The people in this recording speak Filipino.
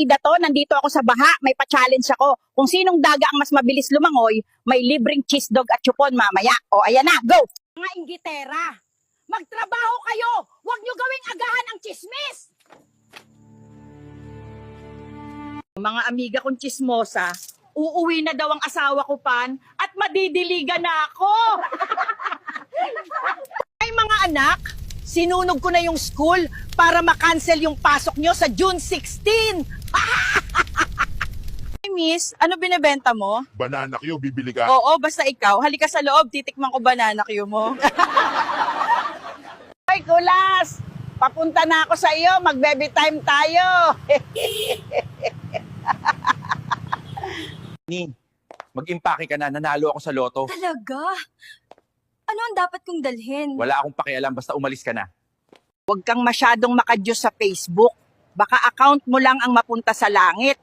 Ida to, nandito ako sa baha, may pa-challenge ako. Kung sinong daga ang mas mabilis lumangoy, may libreng cheese dog at chupon mamaya. O, ayan na, go! Mga inggitera, magtrabaho kayo! Huwag nyo gawing agahan ang chismis! Mga amiga kong chismosa, uuwi na daw ang asawa ko pan at madidiligan na ako. Ay mga anak, sinunog ko na yung school para makancel yung pasok nyo sa June 16. Hey miss, ano binebenta mo? Banana Q, bibili ka? Oo, basta ikaw. Halika sa loob, titikman ko banana Q mo. Ay, kulas! Papunta na ako sa iyo, mag-baby time tayo. Ni, mag-impake ka na, nanalo ako sa loto. Talaga? Ano ang dapat kong dalhin? Wala akong pakialam, basta umalis ka na. Huwag kang masyadong makadyos sa Facebook. Baka account mo lang ang mapunta sa langit.